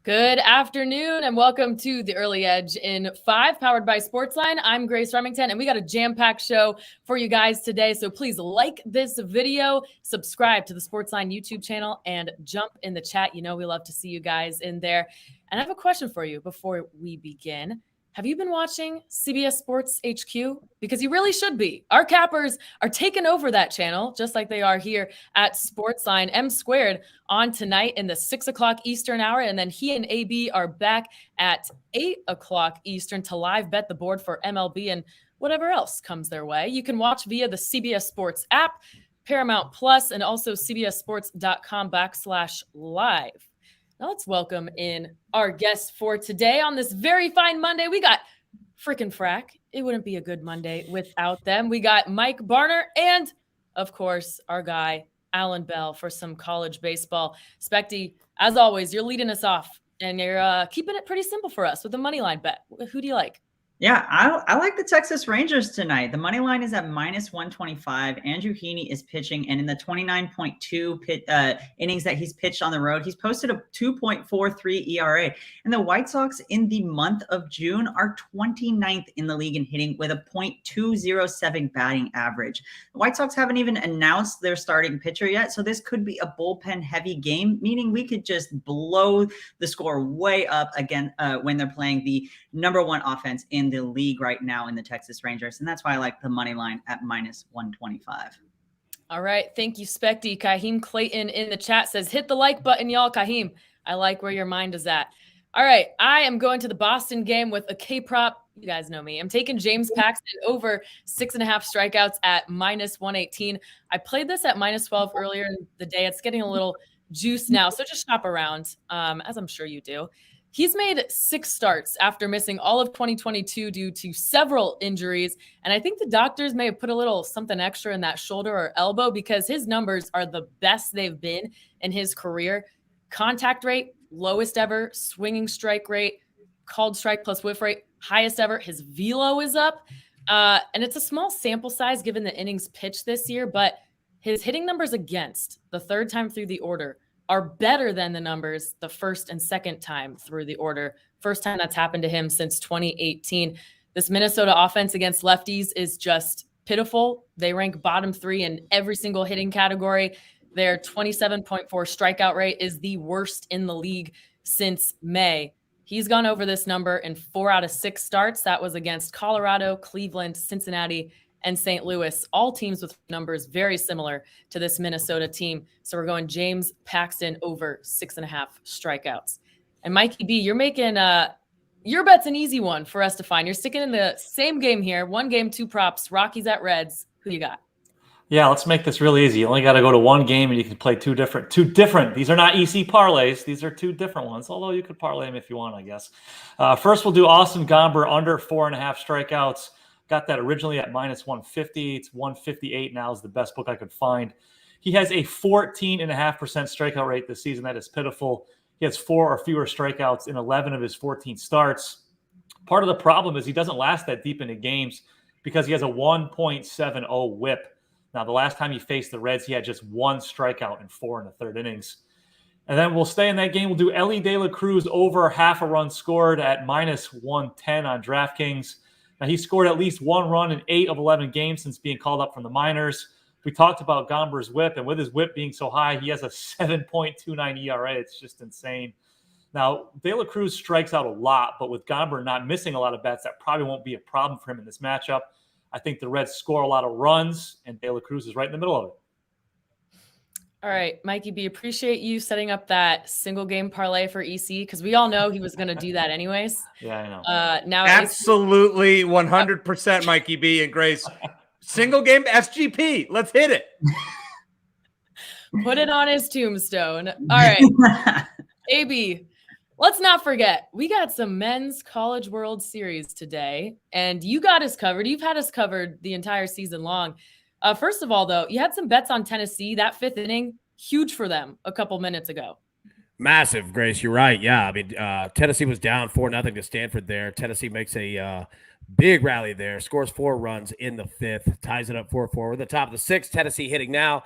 Good afternoon and welcome to the Early Edge in 5, powered by SportsLine. I'm Grace Remington and we got a jam-packed show for you guys today. So please like this video, subscribe to the SportsLine YouTube channel, and jump in the chat. You know we love to see you guys in there. And I have a question for you before we begin. Have you been watching CBS Sports HQ? Because you really should be. Our cappers are taking over that channel, just like they are here at SportsLine. M Squared on tonight in the 6 o'clock Eastern hour. And then he and AB are back at 8 o'clock Eastern to live bet the board for MLB and whatever else comes their way. You can watch via the CBS Sports app, Paramount Plus, and also cbssports.com/live. Now let's welcome in our guests for today on this very fine Monday. We got frickin' Frack. It wouldn't be a good Monday without them. We got Mike Barner and, of course, our guy, Alan Bell, for some college baseball. Specty, as always, you're leading us off, and you're keeping it pretty simple for us with a money line bet. Who do you like? Yeah, I like the Texas Rangers tonight. The money line is at -125. Andrew Heaney is pitching, and in the 29.2 innings that he's pitched on the road, he's posted a 2.43 ERA. And the White Sox in the month of June are 29th in the league in hitting with a .207 batting average. The White Sox haven't even announced their starting pitcher yet, so this could be a bullpen-heavy game, meaning we could just blow the score way up again when they're playing the number one offense in the league right now in the Texas Rangers. And that's why I like the money line at -125. All right. Thank you, Specty. Kahim Clayton in the chat says, hit the like button, y'all. Kahim, I like where your mind is at. All right. I am going to the Boston game with a K prop. You guys know me. I'm taking James Paxton over 6.5 strikeouts at -118. I played this at -12 earlier in the day. It's getting a little juice now. So just shop around, as I'm sure you do. He's made 6 starts after missing all of 2022 due to several injuries. And I think the doctors may have put a little something extra in that shoulder or elbow because his numbers are the best they've been in his career. Contact rate, lowest ever. Swinging strike rate, called strike plus whiff rate, highest ever. His velo is up. And it's a small sample size given the innings pitched this year, but his hitting numbers against the third time through the order are better than the numbers the first and second time through the order. First time that's happened to him since 2018. This Minnesota offense against lefties is just pitiful. They rank bottom 3 in every single hitting category. Their 27.4 strikeout rate is the worst in the league since May. He's gone over this number in 4 out of 6 starts. That was against Colorado, Cleveland, Cincinnati, and St. Louis, all teams with numbers very similar to this Minnesota team. So we're going James Paxton over 6.5 strikeouts. And Mikey B, you're making your bet's an easy one for us to find. You're sticking in the same game here. 1 game, 2 props, Rockies at Reds. Who you got? Yeah, let's make this really easy. You only got to go to 1 game and you can play two different. These are not EC parlays. These are 2 different ones, although you could parlay them if you want, I guess. First, we'll do Austin Gomber under 4.5 strikeouts. Got that originally at -150. It's 158 now is the best book I could find. He has a 14.5% strikeout rate this season. That is pitiful. He has 4 or fewer strikeouts in 11 of his 14 starts. Part of the problem is he doesn't last that deep into games because he has a 1.70 whip. Now, the last time he faced the Reds, he had just 1 strikeout in 4 1/3 innings. And then we'll stay in that game. We'll do Elly De La Cruz over half a run scored at -110 on DraftKings. Now, he scored at least 1 run in 8 of 11 games since being called up from the minors. We talked about Gomber's whip, and with his whip being so high, he has a 7.29 ERA. It's just insane. Now, De La Cruz strikes out a lot, but with Gomber not missing a lot of bats, that probably won't be a problem for him in this matchup. I think the Reds score a lot of runs, and De La Cruz is right in the middle of it. All right, Mikey B, appreciate you setting up that single game parlay for EC because we all know he was going to do that anyways. Yeah, I know. Now absolutely 100% Mikey B and Grace. Single game SGP. Let's hit it. Put it on his tombstone. All right, AB, let's not forget, we got some men's College World Series today, and you got us covered. You've had us covered the entire season long. First of all, though, you had some bets on Tennessee. That 5th inning, huge for them a couple minutes ago. Massive, Grace. You're right. Yeah, I mean, Tennessee was down 4-0 to Stanford there. Tennessee makes a big rally there, scores 4 runs in the 5th, ties it up 4-4. We're at the top of the 6th. Tennessee hitting now.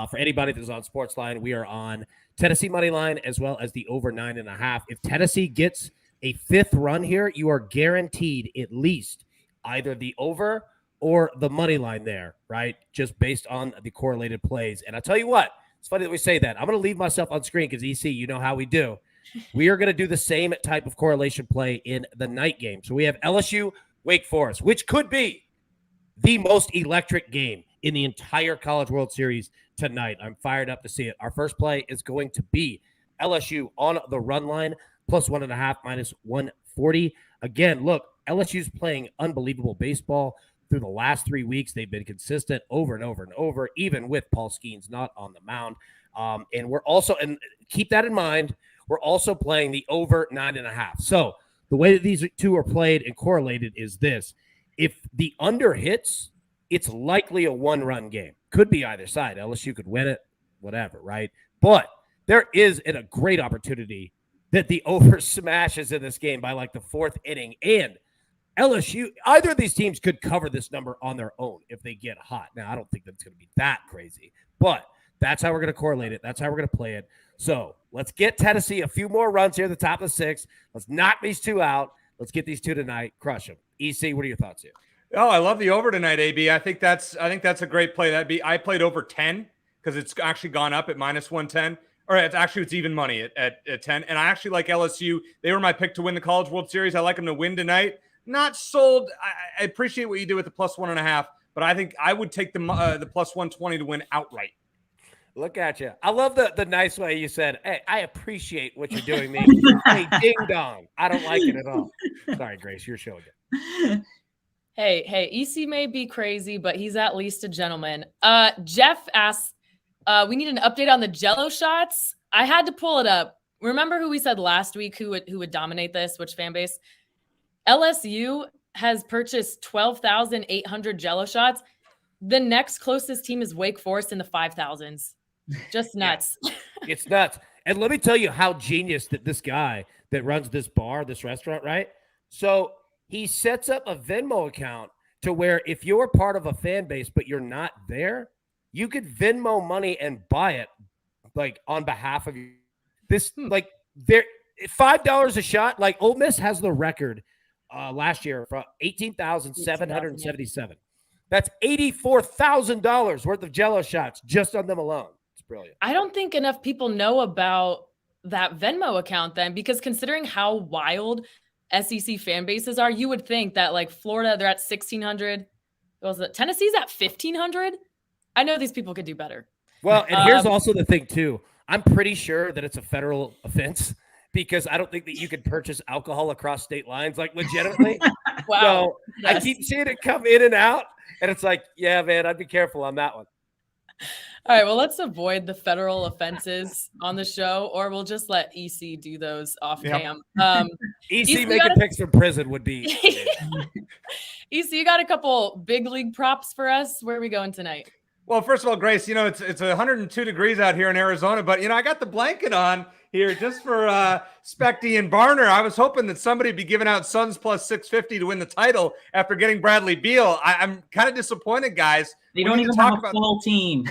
For anybody that's on SportsLine, we are on Tennessee money line as well as the over 9.5. If Tennessee gets a fifth run here, you are guaranteed at least either the over or the money line there, right? Just based on the correlated plays. And I'll tell you what, it's funny that we say that. I'm going to leave myself on screen because EC, you know how we do. We are going to do the same type of correlation play in the night game. So we have LSU, Wake Forest, which could be the most electric game in the entire College World Series tonight. I'm fired up to see it. Our first play is going to be LSU on the run line, plus 1.5, minus 140. Again, look, LSU's playing unbelievable baseball through the last 3 weeks. They've been consistent over and over and over, even with Paul Skeens not on the mound. And we're also, and keep that in mind, we're also playing the over 9.5. So the way that these two are played and correlated is this. If the under hits, it's likely a one-run game. Could be either side. LSU could win it, whatever, right? But there is a great opportunity that the over smashes in this game by like the fourth inning. And LSU, either of these teams could cover this number on their own if they get hot. Now, I don't think that's going to be that crazy, but that's how we're going to correlate it. That's how we're going to play it. So let's get Tennessee a few more runs here at the top of the sixth. Let's knock these two out. Let's get these two tonight. Crush them. EC, what are your thoughts here? Oh, I love the over tonight, AB. I think that's a great play. I played over 10 because it's actually gone up at minus 110. Or it's even money at 10. And I actually like LSU. They were my pick to win the College World Series. I like them to win tonight. Not sold. I appreciate what you do with the plus 1.5, but I think I would take the plus 120 to win outright. Look at you. I love the nice way you said, hey, I appreciate what you're doing me. Hey, ding dong. I don't like it at all. Sorry, Grace, you're showing it. Hey, EC may be crazy, but he's at least a gentleman. Jeff asks, we need an update on the jello shots. I had to pull it up. Remember who we said last week who would dominate this, which fan base? LSU has purchased 12,800 jello shots. The next closest team is Wake Forest in the 5,000s. Just nuts. Yeah. It's nuts. And let me tell you how genius that this guy that runs this bar, this restaurant, right? So he sets up a Venmo account to where if you're part of a fan base, but you're not there, you could Venmo money and buy it like on behalf of you. This like there $5 a shot. Like Ole Miss has the record last year for 18,777. That's $84,000 worth of jello shots just on them alone. It's brilliant. I don't think enough people know about that Venmo account then, because considering how wild SEC fan bases are, you would think that like Florida, they're at 1,600. Tennessee's at 1,500. I know these people could do better. Well, and here's also the thing too. I'm pretty sure that it's a federal offense because I don't think that you could purchase alcohol across state lines, like legitimately. Wow. So Yes. I keep seeing it come in and out, and it's like, yeah, man, I'd be careful on that one. All right, well, let's avoid the federal offenses on the show, or we'll just let EC do those off cam. EC making picks from prison would be. EC, you got a couple big league props for us. Where are we going tonight? Well, first of all, Grace, it's 102 degrees out here in Arizona, but I got the blanket on here just for Specty and Barner. I was hoping that somebody would be giving out Suns plus 650 to win the title after getting Bradley Beal. I'm kind of disappointed, guys. They don't even have a full team.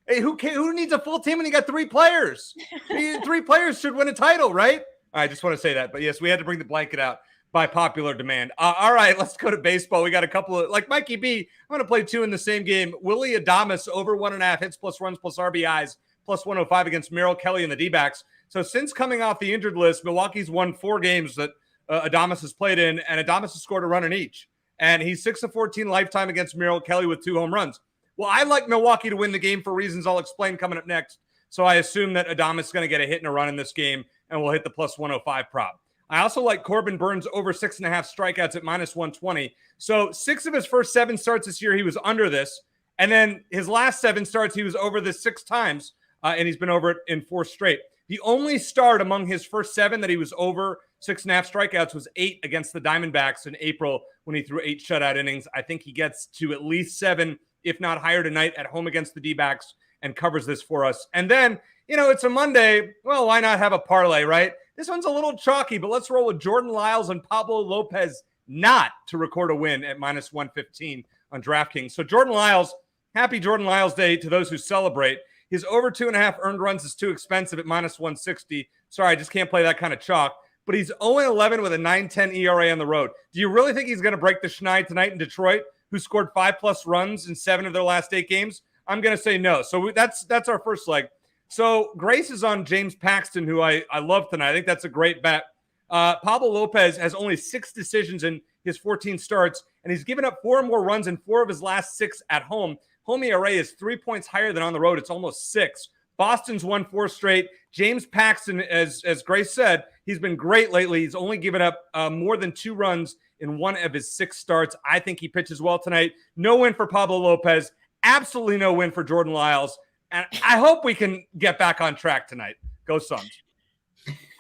Hey, who needs a full team when you got 3 players? 3 players should win a title, right? I just want to say that. But yes, we had to bring the blanket out by popular demand. All right, let's go to baseball. We got a couple of, like Mikey B, I'm going to play 2 in the same game. Willie Adames over 1.5 hits plus runs plus RBIs plus 105 against Merrill Kelly and the D-backs. So since coming off the injured list, Milwaukee's won 4 games that Adames has played in, and Adames has scored a run in each. And he's 6 of 14 lifetime against Merrill Kelly with 2 home runs. Well, I like Milwaukee to win the game for reasons I'll explain coming up next. So I assume that Adames is going to get a hit and a run in this game, and we'll hit the plus 105 prop. I also like Corbin Burns over 6.5 strikeouts at minus 120. So 6 of his first 7 starts this year, he was under this. And then his last 7 starts, he was over this 6 times, and he's been over it in 4 straight. The only start among his first 7 that he was over 6.5 strikeouts was 8 against the Diamondbacks in April when he threw 8 shutout innings. I think he gets to at least 7, if not higher tonight at home against the D-backs and covers this for us. And then, it's a Monday. Well, why not have a parlay, right? This one's a little chalky, but let's roll with Jordan Lyles and Pablo Lopez not to record a win at minus 115 on DraftKings. So Jordan Lyles, happy Jordan Lyles Day to those who celebrate. His over 2.5 earned runs is too expensive at minus 160. Sorry, I just can't play that kind of chalk. But he's 0-11 with a 9.10 ERA on the road. Do you really think he's going to break the schneid tonight in Detroit, who scored 5+ runs in 7 of their last 8 games? I'm going to say no. So that's our first leg. So Grace is on James Paxton, who I love tonight. I think that's a great bet. Pablo Lopez has only 6 decisions in his 14 starts, and he's given up 4 more runs in 4 of his last 6 at home. Home ERA is 3 points higher than on the road. It's almost 6. Boston's won 4 straight. James Paxton, as Grace said, he's been great lately. He's only given up more than 2 runs in 1 of his 6 starts. I think he pitches well tonight. No win for Pablo Lopez. Absolutely no win for Jordan Lyles. And I hope we can get back on track tonight. Go Suns.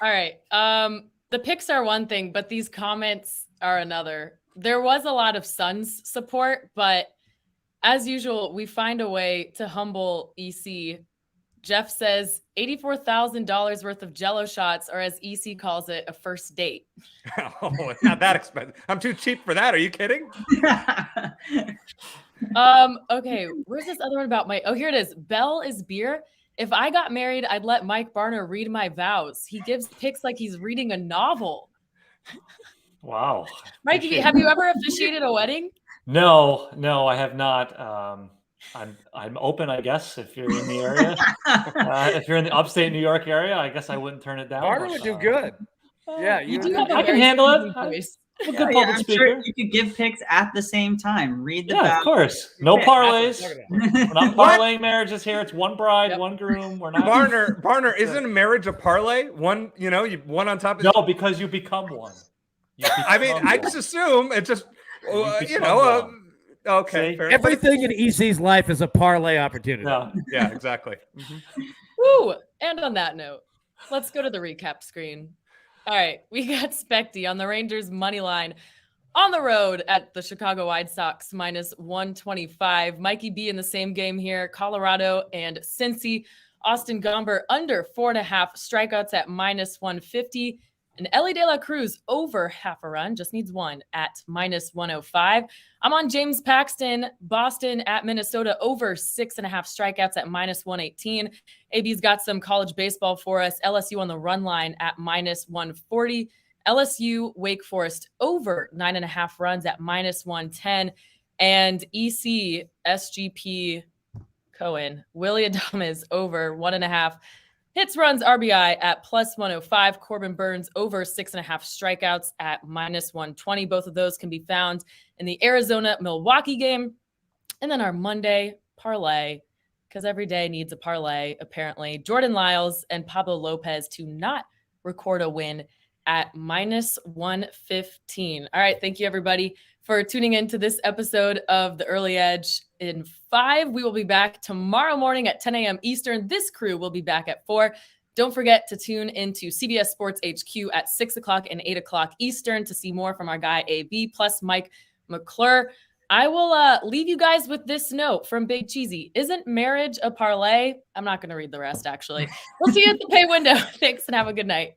All right. The picks are one thing, but these comments are another. There was a lot of Suns support, but as usual, we find a way to humble EC. Jeff says $84,000 worth of jello shots, or as EC calls it, a first date. Oh, it's not that expensive. I'm too cheap for that. Are you kidding? Okay, where's this other one about my? Oh, here it is. Bell is beer. If I got married, I'd let Mike Barner read my vows. He gives picks like he's reading a novel. Wow. Mikey, have you ever officiated a wedding? No, I have not. I'm open, I guess, if you're in the area. If you're in the upstate New York area, I guess I wouldn't turn it down. Barner would do good. Yeah, you do have a I can very handle it. soothing voice. I'm a good public I'm speaker. sure you could give picks at the same time. Read the Yeah, of course. No parlays. We're not parlaying marriages here. It's one bride, one groom. We're not. Barner, isn't a marriage a parlay? One, you one on top of No, because you become one. I just assume it just, okay. Fair. Everything in EC's life is a parlay opportunity. Yeah, exactly. Woo! And on that note, let's go to the recap screen. All right, we got Specty on the Rangers money line on the road at the Chicago White Sox minus 125. Mikey B in the same game here, Colorado and Cincy. Austin Gomber under 4.5 strikeouts at minus 150. And Ellie De La Cruz over half a run, just needs 1 at minus 105. I'm on James Paxton, Boston at Minnesota over 6.5 strikeouts at minus 118. AB's got some college baseball for us. LSU on the run line at minus 140. LSU Wake Forest over 9.5 runs at minus 110. And EC SGP Cohen, Willie Adames over 1.5. Hits, runs, RBI at plus 105. Corbin Burns over 6.5 strikeouts at minus 120. Both of those can be found in the Arizona-Milwaukee game. And then our Monday parlay, because every day needs a parlay, apparently. Jordan Lyles and Pablo Lopez to not record a win at minus 115. All right, thank you, everybody, for tuning in to this episode of The Early Edge. In 5, we will be back tomorrow morning at 10 a.m. Eastern. This crew will be back at 4. Don't forget to tune into CBS Sports HQ at 6 o'clock and 8 o'clock Eastern to see more from our guy AB plus Mike McClure. I will leave you guys with this note from Big Cheesy. Isn't marriage a parlay? I'm not going to read the rest, actually. We'll see you at the pay window. Thanks and have a good night.